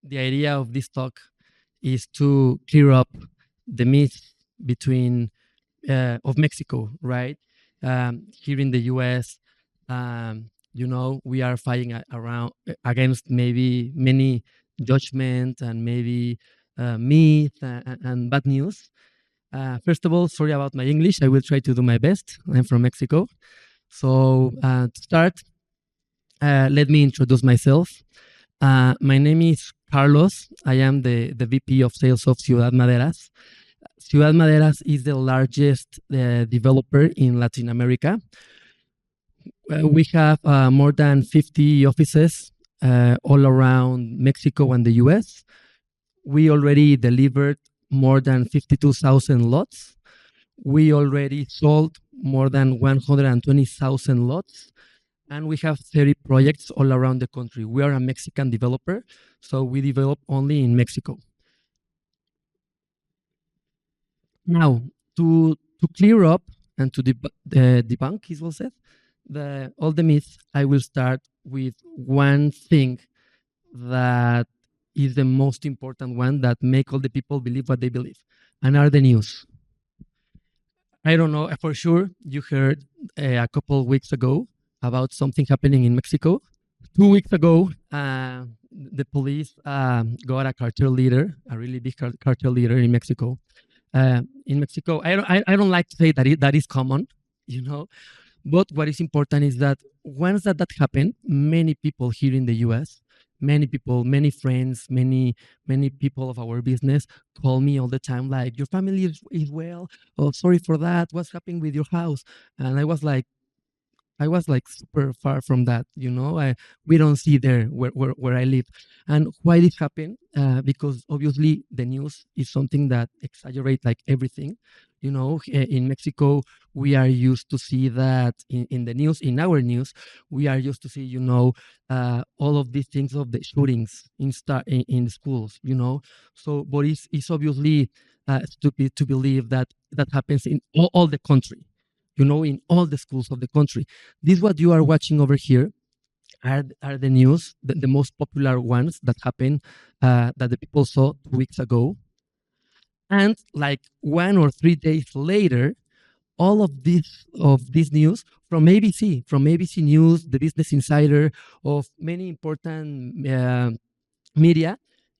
the idea of this talk is to clear up the myth between of Mexico, right? Here in the U.S., we are fighting around against maybe many judgment and maybe myth and bad news. First of all, sorry about my English. I will try to do my best. I'm from Mexico. So to start, let me introduce myself. My name is Carlos. I am the VP of Sales of Ciudad Maderas. Ciudad Maderas is the largest developer in Latin America. We have more than 50 offices all around Mexico and the US. We already delivered more than 52,000 lots. We already sold more than 120,000 lots. And we have 30 projects all around the country. We are a Mexican developer, so we develop only in Mexico. Now, to clear up and to debunk, as well said, all the myths, I will start with one thing that is the most important one that make all the people believe what they believe, and are the news. I don't know, for sure, you heard a couple of weeks ago about something happening in Mexico. 2 weeks ago, the police got a cartel leader, a really big cartel leader in Mexico. I don't like to say that is common, but what is important is that once that happened, many people here in the US, many people, many friends, many people of our business call me all the time, like, your family is well. Oh, sorry for that. What's happening with your house? And I was like super far from that, we don't see there where I live. And why this happened? Because obviously the news is something that exaggerates like everything. In Mexico, we are used to see that in the news, in our news, we are used to see, all of these things of the shootings in schools, So, but it's obviously stupid to believe that happens in all the country. In all the schools of the country. This what you are watching over here are the news, the most popular ones that happened, that the people saw 2 weeks ago. And like 1 or 3 days later, all of this news from ABC News, the Business Insider, of many important media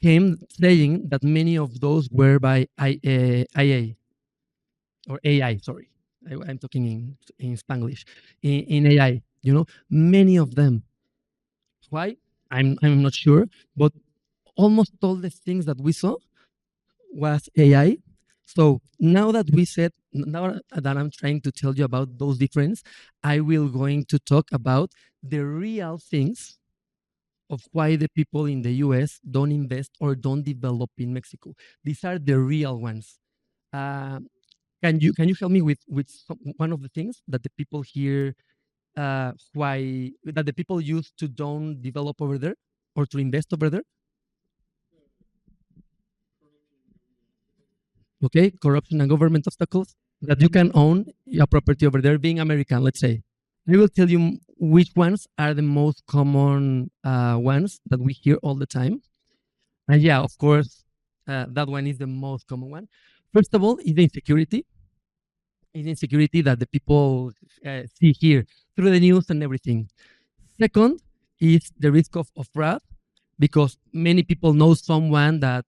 came saying that many of those were by IA or AI, sorry. I'm talking in Spanglish, in AI, many of them. Why? I'm not sure, but almost all the things that we saw was AI. So now that I'm trying to tell you about those differences, I will going to talk about the real things of why the people in the US don't invest or don't develop in Mexico. These are the real ones. Can you help me with one of the things that the people here, why that the people use to don't develop over there or to invest over there? Okay, corruption and government obstacles, that you can own a property over there, being American, let's say. I will tell you which ones are the most common ones that we hear all the time. And yeah, of course, that one is the most common one. First of all, is the insecurity. Is insecurity that the people see here through the news and everything. Second is the risk of fraud, because many people know someone that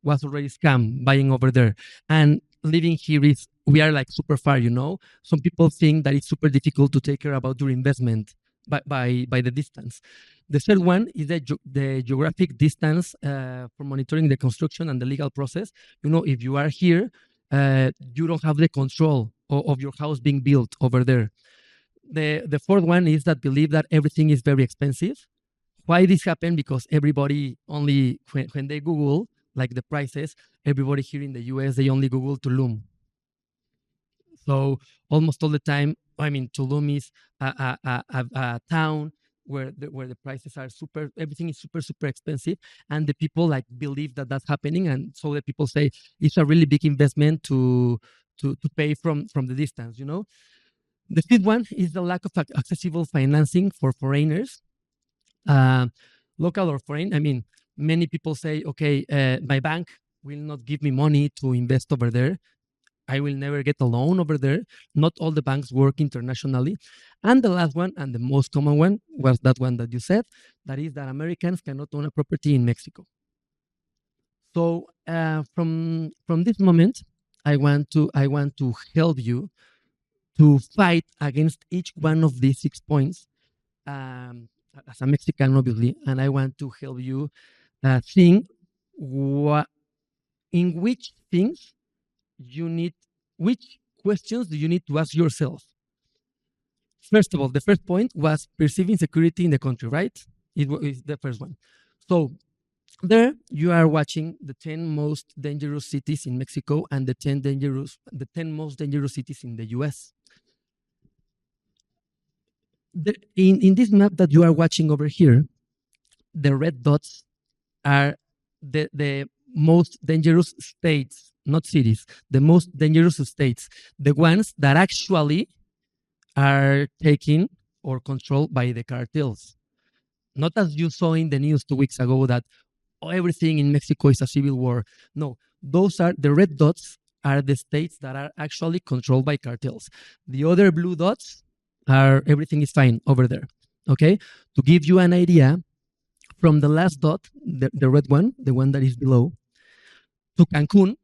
was already scammed buying over there. And living here we are like super far, Some people think that it's super difficult to take care about your investment by the distance. The third one is the geographic distance for monitoring the construction and the legal process. If you are here, you don't have the control of your house being built over there. The fourth one is that believe that everything is very expensive. Why this happened? Because everybody only, when they Google like the prices, everybody here in the US, they only Google Tulum. So almost all the time, Tulum is a town where the prices are everything is super expensive, and the people like believe that that's happening, and so the people say it's a really big investment to pay from the distance. The fifth one is the lack of accessible financing for foreigners, local or foreign. Many people say, okay, my bank will not give me money to invest over there. I will never get a loan over there. Not all the banks work internationally. And the last one, and the most common one, was that one that you said, that is that Americans cannot own a property in Mexico. So from this moment, I want to help you to fight against each one of these 6 points, um, as a Mexican, obviously, and I want to help you think what in which things you need, which questions do you need to ask yourself. First of all, the first point was perceiving security in the country, right? Is the first one. So there you are watching the 10 most dangerous cities in Mexico and the 10 most dangerous cities in the US. In this map that you are watching over here, the red dots are the most dangerous states, not cities, the most dangerous states, the ones that actually are taken or controlled by the cartels. Not as you saw in the news 2 weeks ago that everything in Mexico is a civil war. No, those are the red dots are the states that are actually controlled by cartels. The other blue dots are everything is fine over there. Okay, to give you an idea, from the last dot, the red one, the one that is below, to Cancun,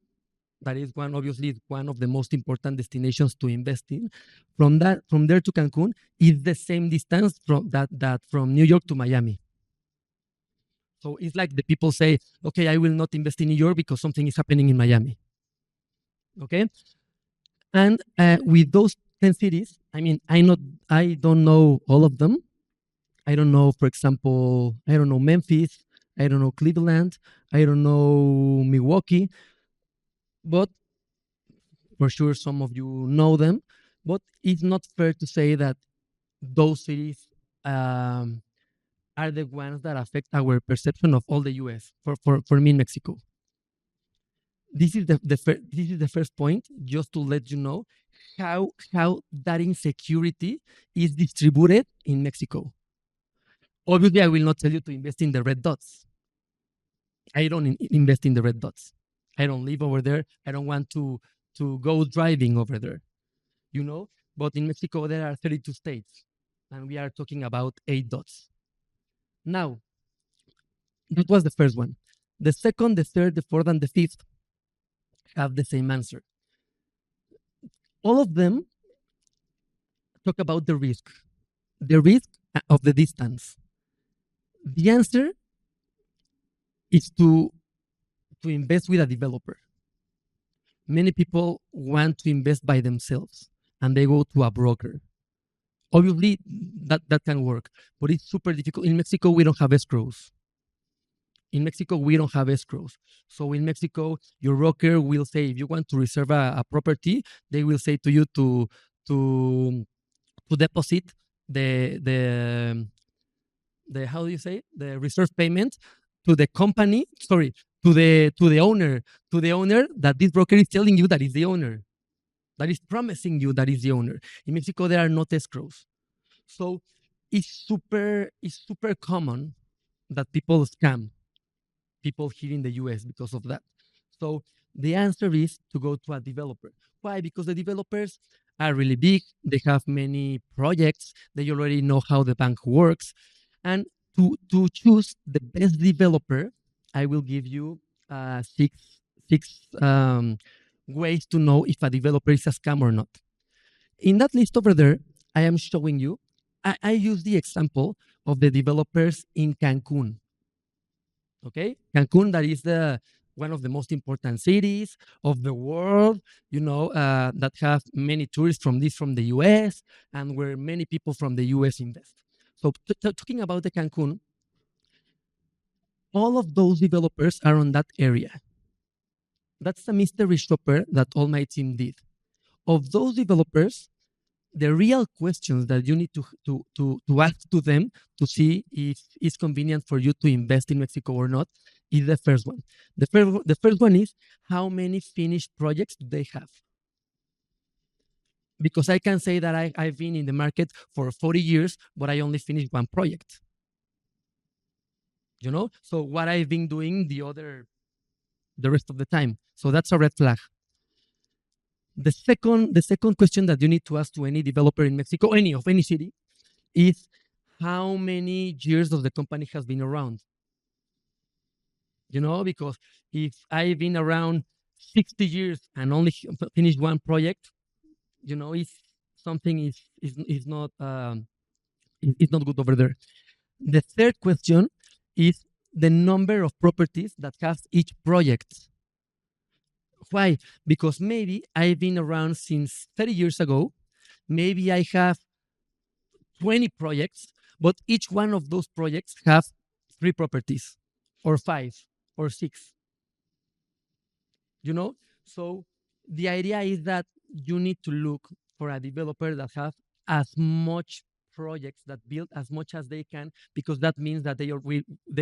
that is one obviously one of the most important destinations to invest in. From there to Cancun is the same distance that from New York to Miami. So it's like the people say, okay, I will not invest in New York because something is happening in Miami. Okay, and with those 10 cities, I mean, I don't know all of them. I don't know, for example, I don't know Memphis, I don't know Cleveland, I don't know Milwaukee, but for sure some of you know them. But it's not fair to say that those cities um, are the ones that affect our perception of all the US. For me in Mexico, this is the first point, just to let you know how that insecurity is distributed in Mexico. Obviously, I will not tell you to invest in the red dots. I don't invest in the red dots. I don't live over there. I don't want to go driving over there, you know. But in Mexico, there are 32 states, and we are talking about 8 dots. Now, that was the first one. The second, the third, the fourth, and the fifth have the same answer. All of them talk about the risk of the distance. The answer is to invest with a developer. Many people want to invest by themselves and they go to a broker. Obviously, that can work, but it's super difficult. In Mexico, we don't have escrows. In Mexico, we don't have escrows. So in Mexico, your broker will say, if you want to reserve a property, they will say to you to deposit the how do you say, the reserve payment to the company. Sorry, to the owner that this broker is telling you that is the owner, that is promising you that is the owner. In Mexico, there are not escrows, so it's super common that people scam people here in the US because of that. So the answer is to go to a developer. Why? Because the developers are really big. They have many projects. They already know how the bank works. And to choose the best developer, I will give you six ways to know if a developer is a scam or not. In that list over there, I am showing you, I use the example of the developers in Cancun. Okay, Cancun, that is the one of the most important cities of the world, that have many tourists from the US and where many people from the US invest. So talking about the Cancun, all of those developers are on that area. That's the mystery shopper that all my team did. Of those developers, the real questions that you need to ask to them to see if it's convenient for you to invest in Mexico or not is the first one. The first one is, how many finished projects do they have? Because I can say that I've been in the market for 40 years, but I only finished one project. So what I've been doing the rest of the time. So that's a red flag. The second question that you need to ask to any developer in Mexico, any city, is how many years of the company has been around. Because if I've been around 60 years and only finished one project, if something is not is not good over there. The third question is the number of properties that has each project. Why? Because maybe I've been around since 30 years ago. Maybe I have 20 projects, but each one of those projects have 3 properties or 5 or 6, you know? So the idea is that you need to look for a developer that have as much projects that build as much as they can, because that means that they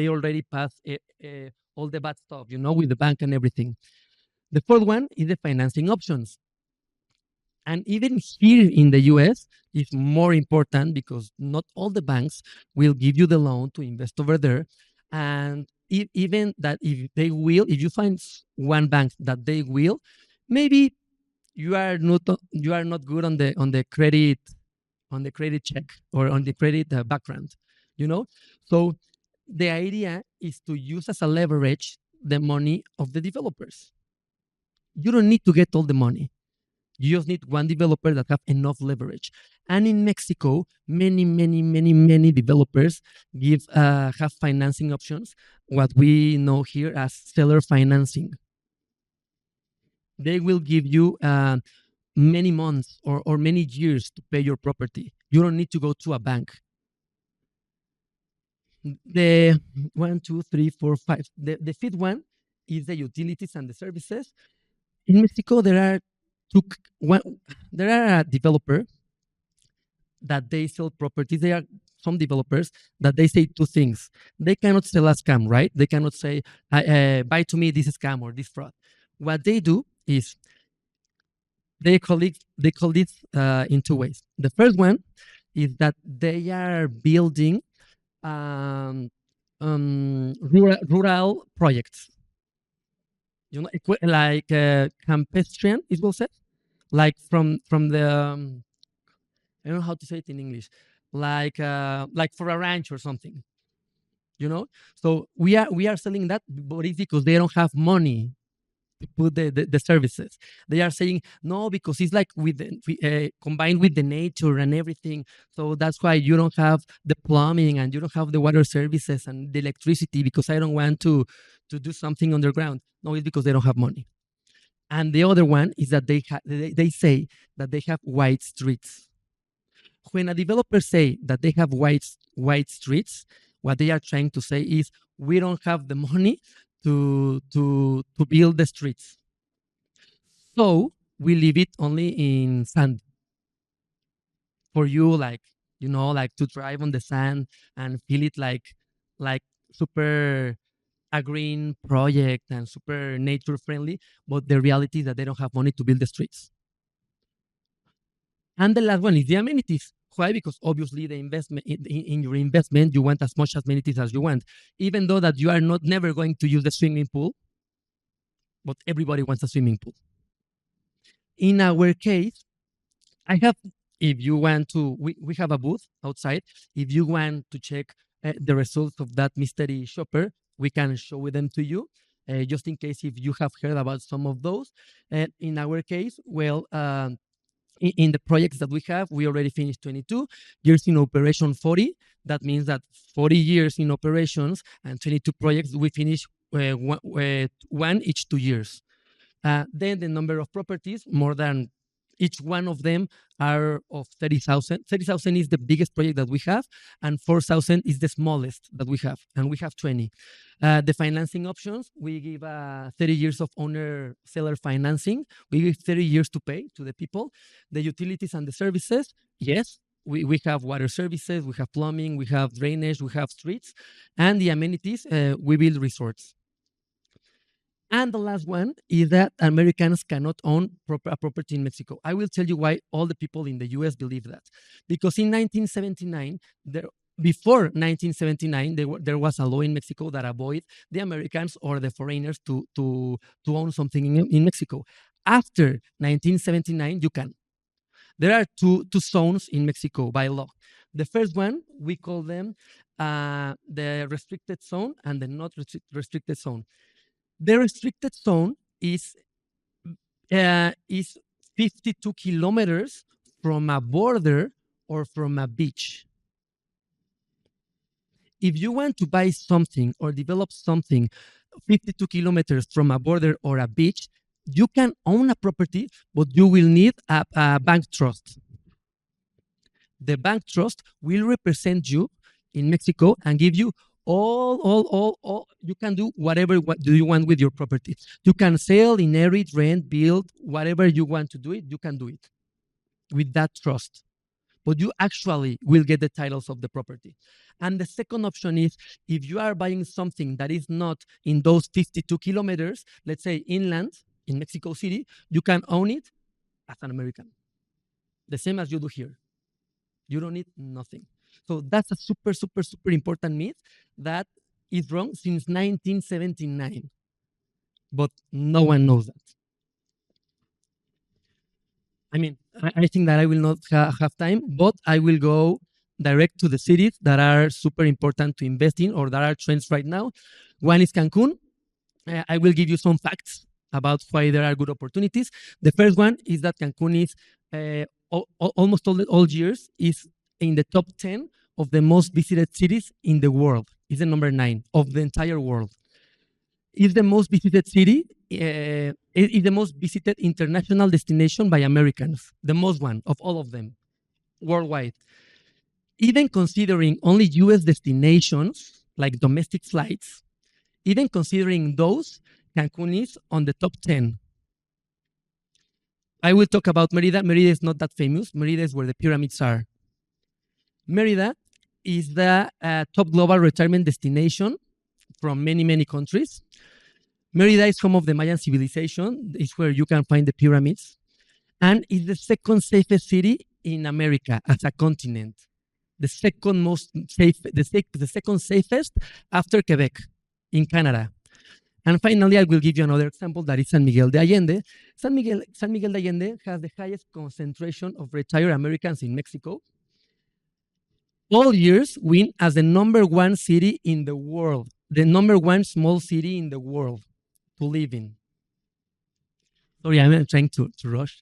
already passed all the bad stuff, with the bank and everything. The fourth one is the financing options. And even here in the US, it's more important because not all the banks will give you the loan to invest over there. And even that, if you find one bank that they will, maybe you are not good on the credit check or on the credit background, you know. So the idea is to use as a leverage the money of the developers. You don't need to get all the money. You just need one developer that have enough leverage. And in Mexico, many, many, many, many developers have financing options, what we know here as seller financing. They will give you many months or many years to pay your property. You don't need to go to a bank. The 1, 2, 3, 4, 5. The fifth one is the utilities and the services. In Mexico, there are a developer that they sell properties. There are some developers that they say two things. They cannot sell a scam, right? They cannot say, buy to me this scam or this fraud. What they do is they call it in two ways. The first one is that they are building rural projects. Like campestrian, it will say, like from the I don't know how to say it in English, like for a ranch or something. So we are selling that, but it's because they don't have money to put the services. They are saying no, because it's like combined with the nature and everything. So that's why you don't have the plumbing and you don't have the water services and the electricity, because I don't want to do something underground. No, it's because they don't have money. And the other one is that they say that they have wide streets. When a developer say that they have wide streets, what they are trying to say is we don't have the money to build the streets. So we leave it only in sand for you, like to drive on the sand and feel it like super a green project and super nature friendly. But the reality is that they don't have money to build the streets. And the last one is the amenities. Why? Because obviously the investment in your investment, you want as much amenities as you want, even though that you are not never going to use the swimming pool, but everybody wants a swimming pool. In our case, I have, if you want to, we have a booth outside. If you want to check the results of that mystery shopper, we can show them to you, just in case if you have heard about some of those. In our case, well, in the projects that we have, we already finished 22 years in operation, 40. That means that 40 years in operations and 22 projects, we finish one each 2 years. Then the number of properties, more than each one of them are of 30,000. 30,000 is the biggest project that we have, and 4,000 is the smallest that we have, and we have 20. The financing options, we give 30 years of owner-seller financing. We give 30 years to pay to the people. The utilities and the services, yes, we have water services, we have plumbing, we have drainage, we have streets. And the amenities, we build resorts. And the last one is that Americans cannot own a property in Mexico. I will tell you why all the people in the US believe that. Because in 1979, before 1979, there was a law in Mexico that avoid the Americans or the foreigners to own something in Mexico. After 1979, you can. There are two zones in Mexico by law. The first one, we call them the restricted zone and the not restricted zone. The restricted zone is 52 kilometers from a border or from a beach. If you want to buy something or develop something 52 kilometers from a border or a beach, you can own a property, but you will need a bank trust. The bank trust will represent you in Mexico and give you all. You can do whatever do you want with your property. You can sell, inherit, rent, build, whatever you want to do it, you can do it with that trust. But you actually will get the titles of the property. And the second option is if you are buying something that is not in those 52 kilometers, let's say inland in Mexico City, you can own it as an American. The same as you do here. You don't need nothing. So that's a super, super, super important myth that is wrong since 1979. But no one knows that. I mean, I think that I will not have time, but I will go direct to the cities that are super important to invest in or that are trends right now. One is Cancun. I will give you some facts about why there are good opportunities. The first one is that Cancun is almost all years is in the top 10 of the most visited cities in the world. It's the number 9 of the entire world. It's the most visited city. Is the most visited international destination by Americans, the most one of all of them worldwide. Even considering only US destinations like domestic flights, even considering those, Cancun is on the top 10. I will talk about Mérida. Mérida is not that famous. Mérida is where the pyramids are. Mérida is the top global retirement destination from many, many countries. Mérida is home of the Mayan civilization. It's where you can find the pyramids. And it's the second safest city in America as a continent. The second most safe, the second safest after Quebec in Canada. And finally, I will give you another example that is San Miguel de Allende. San Miguel de Allende has the highest concentration of retired Americans in Mexico. All years win as the number 1 city in the world, the number 1 small city in the world to live in. Sorry, I'm trying to rush.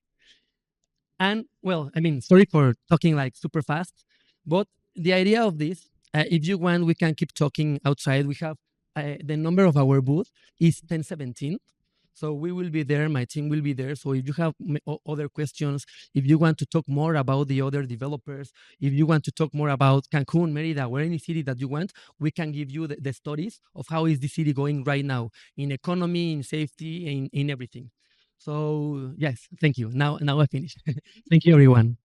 And well, I mean, sorry for talking like super fast, but the idea of this, if you want, we can keep talking outside. We have the number of our booth is 1017. So we will be there. My team will be there. So if you have other questions, if you want to talk more about the other developers, if you want to talk more about Cancun, Mérida, or any city that you want, we can give you the stories of how is the city going right now in economy, in safety, in everything. So yes, thank you. Now I finished. Thank you, everyone.